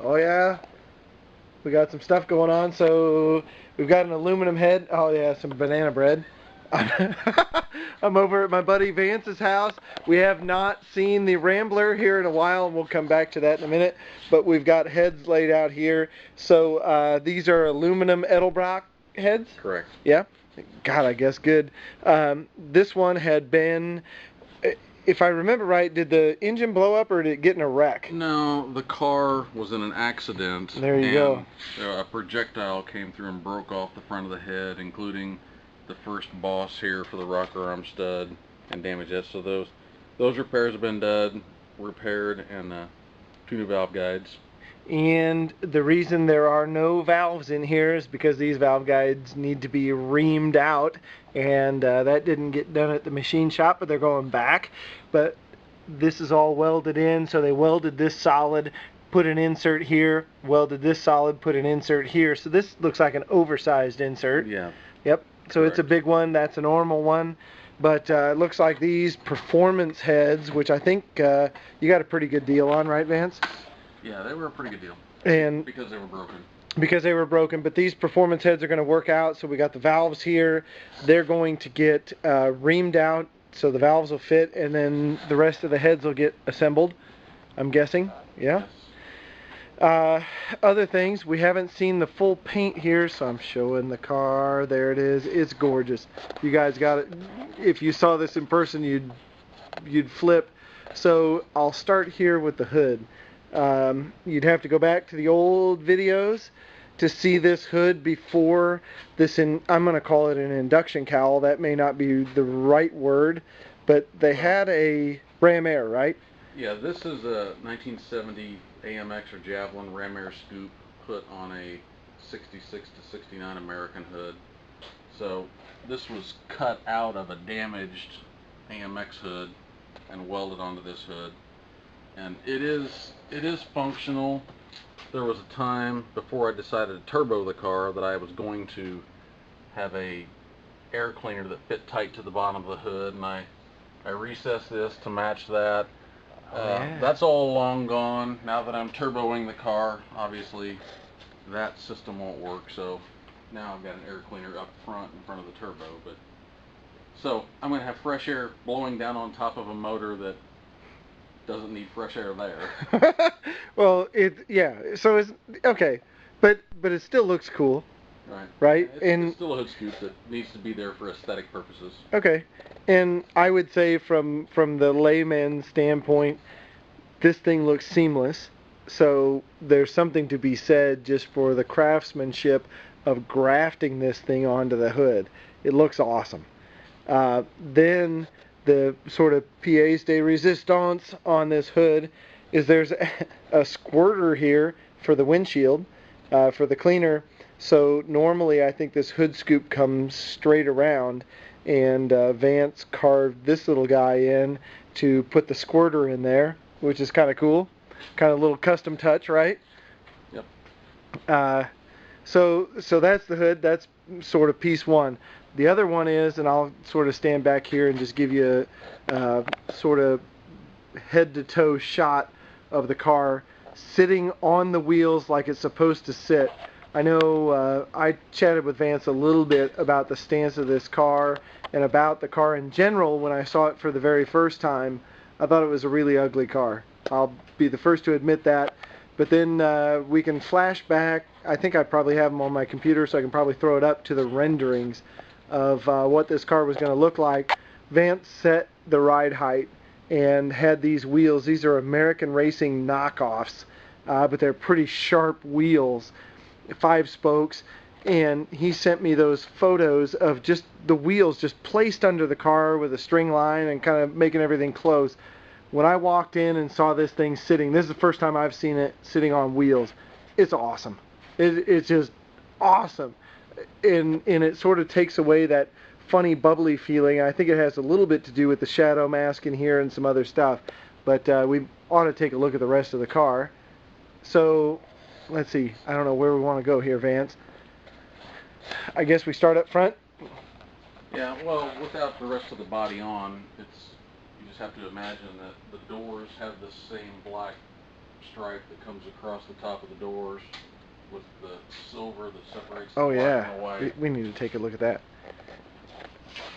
Oh yeah, we got some stuff going on. So we've got an aluminum head. Oh yeah, some banana bread. I'm over at my buddy Vance's house. We have not seen the Rambler here in a while, and we'll come back to that in a minute. But we've got heads laid out here. So these are aluminum Edelbrock heads? Correct. Yeah? God, I guess good. This one had been, if I remember right, did the engine blow up or did it get in a wreck? No, the car was in an accident. There you go. A projectile came through and broke off the front of the head, including the first boss here for the rocker arm stud, and damaged it. So those repairs have been done, repaired, and 2 new valve guides. And the reason there are no valves in here is because these valve guides need to be reamed out, and that didn't get done at the machine shop, but they're going back. But this is all welded in, so they welded this solid, put an insert here, welded this solid, put an insert here. So this looks like an oversized insert. Yeah. Yep. So Correct. It's a big one. That's a normal one. But it looks like these performance heads, which I think you got a pretty good deal on, right, Vance? Yeah, they were a pretty good deal. And because they were broken. Because they were broken, but these performance heads are going to work out. So we got the valves here. They're going to get reamed out so the valves will fit, and then the rest of the heads will get assembled, I'm guessing. Yeah. Yes. Other things, we haven't seen the full paint here, so I'm showing the car. There it is. It's gorgeous. You guys got it. If you saw this in person, you'd flip. So I'll start here with the hood. You'd have to go back to the old videos to see this hood before this. I'm going to call it an induction cowl. That may not be the right word, but they had a Ram Air, right? Yeah, this is a 1970 AMX or Javelin Ram Air scoop put on a 66 to 69 American hood. So this was cut out of a damaged AMX hood and welded onto this hood. And it is functional. There was a time before I decided to turbo the car that I was going to have a air cleaner that fit tight to the bottom of the hood, and I recessed this to match that. Yeah. That's all long gone. Now that I'm turboing the car, obviously that system won't work, so now I've got an air cleaner up front in front of the turbo. But so I'm going to have fresh air blowing down on top of a motor that doesn't need fresh air there. Well, yeah. So it's okay, but it still looks cool. Right? It's still a hood scoop that needs to be there for aesthetic purposes. Okay. And I would say from the layman's standpoint, this thing looks seamless. So there's something to be said just for the craftsmanship of grafting this thing onto the hood. It looks awesome. Then the sort of pièce de résistance on this hood is there's a squirter here for the windshield, for the cleaner. So normally I think this hood scoop comes straight around, and Vance carved this little guy in to put the squirter in there, which is kind of cool. Kind of a little custom touch, right? Yep. So that's the hood. That's sort of piece one. The other one is, and I'll sort of stand back here and just give you a sort of head-to-toe shot of the car sitting on the wheels like it's supposed to sit. I know I chatted with Vance a little bit about the stance of this car and about the car in general when I saw it for the very first time. I thought it was a really ugly car. I'll be the first to admit that. But then we can flash back. I think I probably have them on my computer, so I can probably throw it up to the renderings of what this car was going to look like. Vance set the ride height and had these wheels. These are American Racing knockoffs, but they're pretty sharp wheels, 5 spokes. And he sent me those photos of just the wheels just placed under the car with a string line and kind of making everything close. When I walked in and saw this thing sitting, this is the first time I've seen it sitting on wheels. It's awesome. It's just awesome. And it sort of takes away that funny bubbly feeling. I think it has a little bit to do with the shadow mask in here and some other stuff. But we ought to take a look at the rest of the car. So let's see. I don't know where we want to go here, Vance. I guess we start up front. Yeah, well, without the rest of the body on, you just have to imagine that the doors have the same black stripe that comes across the top of the doors with the silver that separates the Oh black yeah, and the white. we need to take a look at that.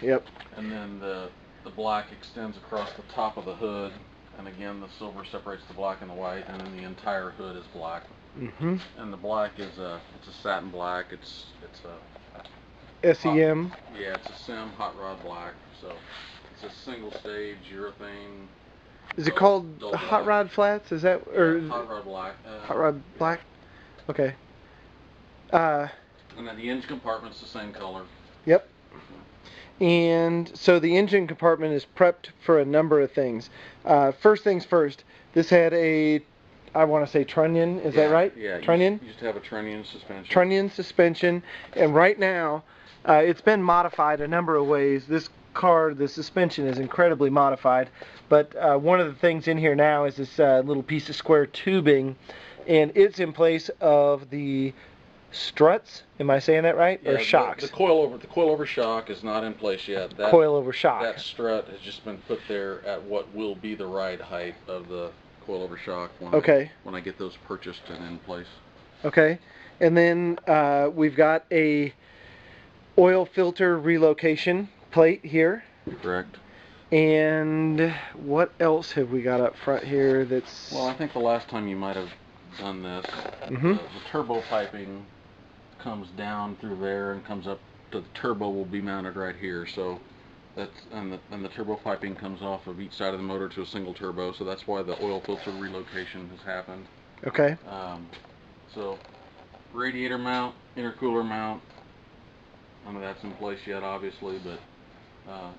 Yep. And then the black extends across the top of the hood, and again the silver separates the black and the white, and then the entire hood is black. Mm-hmm. And the black is it's a satin black. It's a SEM. yeah, it's a SEM hot rod black. So it's a single stage urethane. Is it called hot rod flats? Is that or hot rod black? Hot rod black. Okay. And then the engine compartment's the same color. Yep. And so the engine compartment is prepped for a number of things. First things first, this had a, I want to say Trunnion, is that right? Yeah, Trunnion? Used to have a Trunnion suspension. Trunnion suspension, and right now it's been modified a number of ways. This car, the suspension is incredibly modified, but one of the things in here now is this little piece of square tubing, and it's in place of the struts. Am I saying that right? Yeah, or shocks? The coilover shock is not in place yet. That coilover shock. That strut has just been put there at what will be the ride height of the coilover shock when I get those purchased and in place. Okay. And then we've got a oil filter relocation plate here. Correct. And what else have we got up front here that's... Well, I think the last time you might have done this, the turbo piping comes down through there and comes up to the turbo will be mounted right here. So that's and the turbo piping comes off of each side of the motor to a single turbo. So that's why the oil filter relocation has happened. Okay. So radiator mount, intercooler mount. None of that's in place yet, obviously, but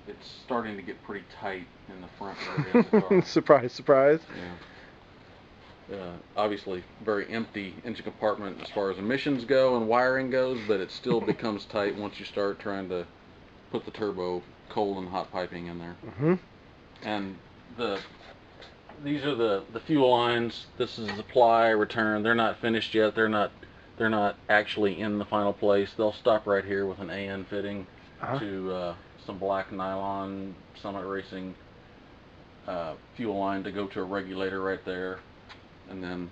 it's starting to get pretty tight in the front area of the car. Surprise, surprise. Yeah. Obviously very empty engine compartment as far as emissions go and wiring goes, but it still becomes tight once you start trying to put the turbo cold and hot piping in there. And these are the fuel lines. This is supply, return. They're not finished yet. They're not actually in the final place. They'll stop right here with an AN fitting to some black nylon Summit Racing fuel line to go to a regulator right there, and then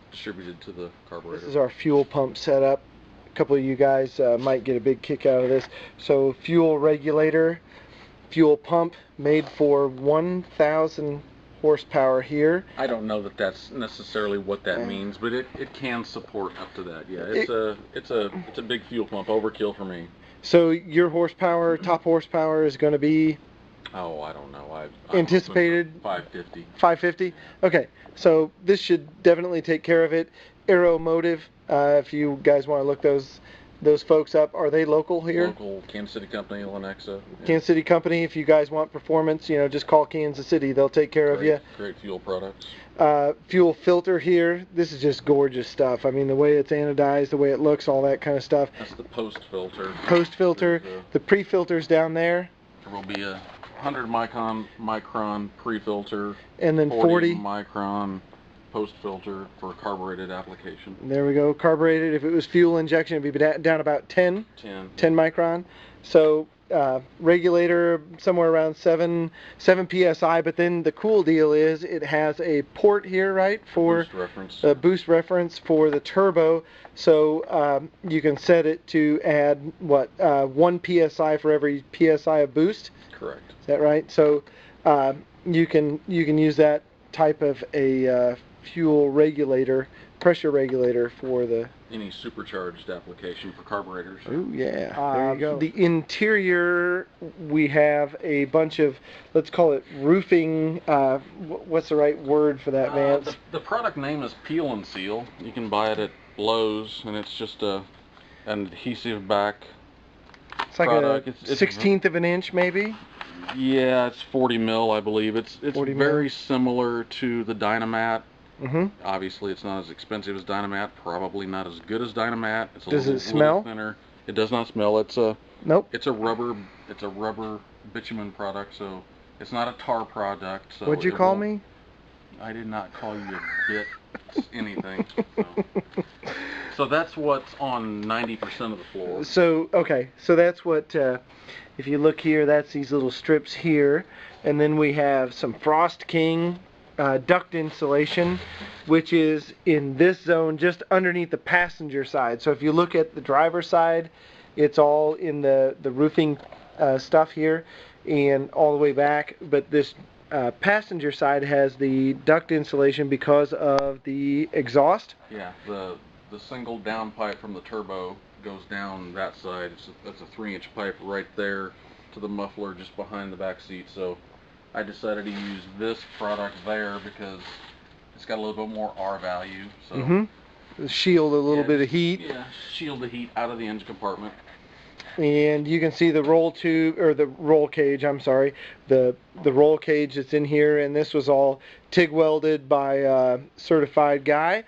distributed to the carburetor. This is our fuel pump setup. A couple of you guys might get a big kick out of this. So fuel regulator, fuel pump made for 1,000 horsepower here. I don't know that that's necessarily what that means, but it can support up to that. Yeah, it's a big fuel pump. Overkill for me. So your horsepower, top horsepower is going to be? Oh, I don't know. I anticipated 550. 550. Okay, so this should definitely take care of it. Aeromotive, if you guys want to look those folks up, are they local here? Local, Kansas City company, Lenexa. Yeah. Kansas City company. If you guys want performance, just call Kansas City. They'll take care of you. Great fuel products. Fuel filter here. This is just gorgeous stuff. I mean, the way it's anodized, the way it looks, all that kind of stuff. That's the post filter. Post filter. The pre-filter's down there. There will be a 100 micron pre-filter. And then 40 micron post filter for carbureted application. There we go, carbureted. If it was fuel injection, it'd be down about 10 micron. So regulator somewhere around 7 psi. But then the cool deal is it has a port here, right, for boost reference for the turbo. So you can set it to add 1 psi for every psi of boost. Correct. Is that right? So you can use that type of a fuel regulator, pressure regulator for any supercharged application for carburetors. Oh yeah, there you go. The interior, we have a bunch of, let's call it roofing. What's the right word for that, Vance? The product name is Peel and Seal. You can buy it at Lowe's, and it's just an adhesive back. It's like product. A 1/16 of an inch, maybe. Yeah, it's 40 mil, I believe. It's very similar to the Dynamat. Obviously, it's not as expensive as Dynamat. Probably not as good as Dynamat. It's Does it smell? Thinner. It does not smell. It's a nope. It's a rubber bitumen product. So it's not a tar product. So what'd you call me? I did not call you a bit anything. So that's what's on 90% of the floor. So okay, so that's what. If you look here, that's these little strips here, and then we have some Frost King duct insulation, which is in this zone just underneath the passenger side. So if you look at the driver's side, it's all in the roofing stuff here and all the way back, but this passenger side has the duct insulation because of the exhaust. Yeah, the single down pipe from the turbo goes down that side. That's a 3-inch pipe right there to the muffler just behind the back seat. So I decided to use this product there because it's got a little bit more R value. So shield a little bit of heat. Yeah, shield the heat out of the engine compartment. And you can see the roll tube, or the roll cage, I'm sorry, the roll cage that's in here, and this was all TIG welded by a certified guy,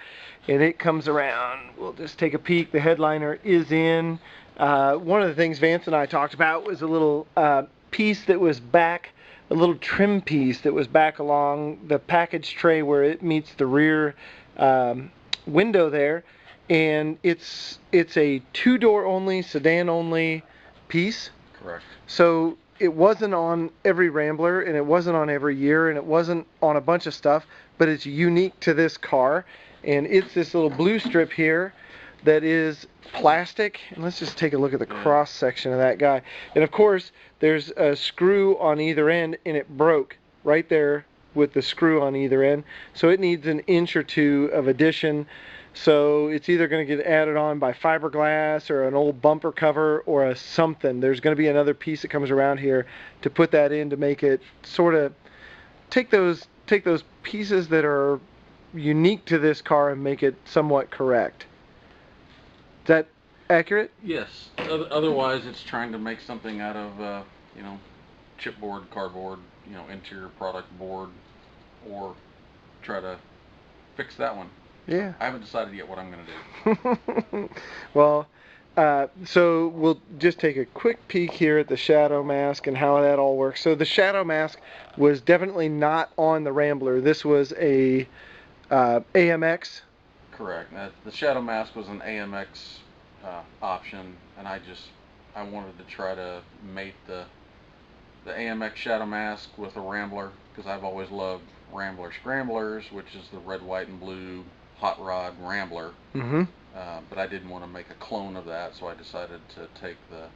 and it comes around. We'll just take a peek. The headliner is in. One of the things Vance and I talked about was a little piece that was back, a little trim piece that was back along the package tray where it meets the rear window there. And it's a 2-door only, sedan only piece. Correct. So it wasn't on every Rambler, and it wasn't on every year, and it wasn't on a bunch of stuff, but it's unique to this car. And it's this little blue strip here that is plastic. And let's just take a look at the cross section of that guy. And of course, there's a screw on either end, and it broke right there with the screw on either end. So it needs an inch or two of addition. So it's either going to get added on by fiberglass or an old bumper cover or a something. There's going to be another piece that comes around here to put that in to make it sort of take those pieces that are unique to this car and make it somewhat correct. Is that accurate? Yes. Otherwise, it's trying to make something out of chipboard, cardboard, interior product board, or try to fix that one. Yeah. I haven't decided yet what I'm going to do. Well, so we'll just take a quick peek here at the shadow mask and how that all works. So the shadow mask was definitely not on the Rambler. This was a AMX. Correct. The shadow mask was an AMX option, and I wanted to try to mate the AMX shadow mask with a Rambler because I've always loved Rambler Scramblers, which is the red, white, and blue hot rod Rambler. But I didn't want to make a clone of that, so I decided to take the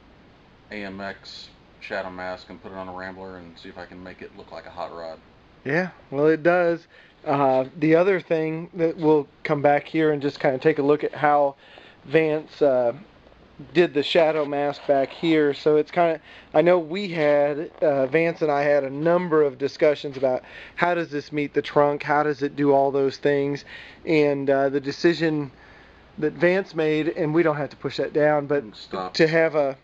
AMX shadow mask and put it on a Rambler and see if I can make it look like a hot rod. Yeah, well, it does. The other thing that we'll come back here and just kind of take a look at how Vance did the shadow mask back here. So it's kind of, I know we had, Vance and I had a number of discussions about how does this meet the trunk, how does it do all those things, and the decision that Vance made, and we don't have to push that down, but to have a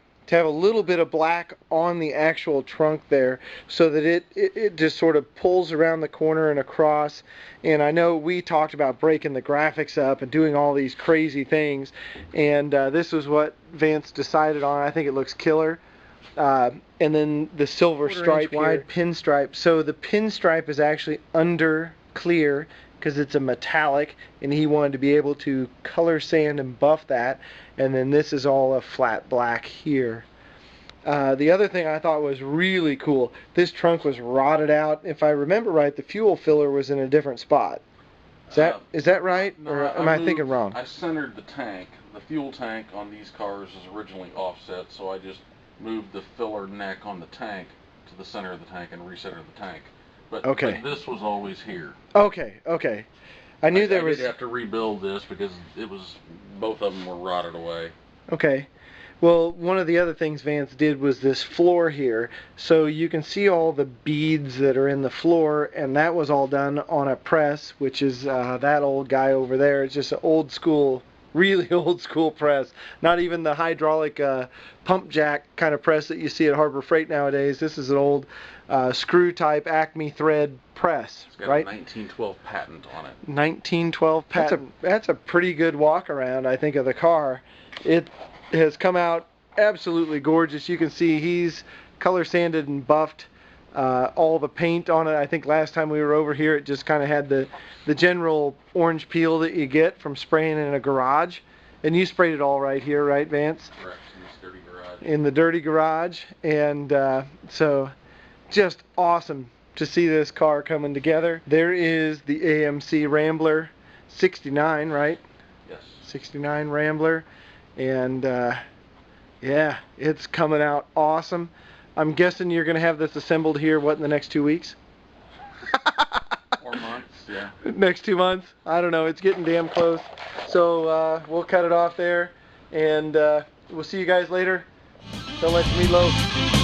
little bit of black on the actual trunk there so that it just sort of pulls around the corner and across. And I know we talked about breaking the graphics up and doing all these crazy things, and this was what Vance decided on. I think it looks killer. And then the silver stripe wide pinstripe. So the pinstripe is actually under clear because it's a metallic, and he wanted to be able to color sand and buff that. And then this is all a flat black here. The other thing I thought was really cool, this trunk was rotted out. If I remember right, the fuel filler was in a different spot. Is that right? No, or am I thinking wrong? I centered the tank. The fuel tank on these cars is originally offset, so I just moved the filler neck on the tank to the center of the tank and recentered the tank. But this was always here. Okay. I knew there was... I did have to rebuild this because both of them were rotted away. Okay. Well, one of the other things Vance did was this floor here. So you can see all the beads that are in the floor, and that was all done on a press, which is that old guy over there. It's just an old school, really old school press. Not even the hydraulic pump jack kind of press that you see at Harbor Freight nowadays. This is an old screw type Acme thread press. It's got right? a 1912 patent on it. 1912 patent. That's a pretty good walk around, I think, of the car. It has come out absolutely gorgeous. You can see he's color sanded and buffed all the paint on it. I think last time we were over here it just kind of had the general orange peel that you get from spraying in a garage. And you sprayed it all right here, right, Vance? Correct, in this dirty garage. In the dirty garage. And so just awesome to see this car coming together. There is the AMC Rambler 69, right? Yes. 69 Rambler, and yeah, it's coming out awesome. I'm guessing you're going to have this assembled here, what, in the next 2 weeks? Or months, yeah. Next 2 months? I don't know, it's getting damn close. So we'll cut it off there, and we'll see you guys later. Don't let your meatloaf.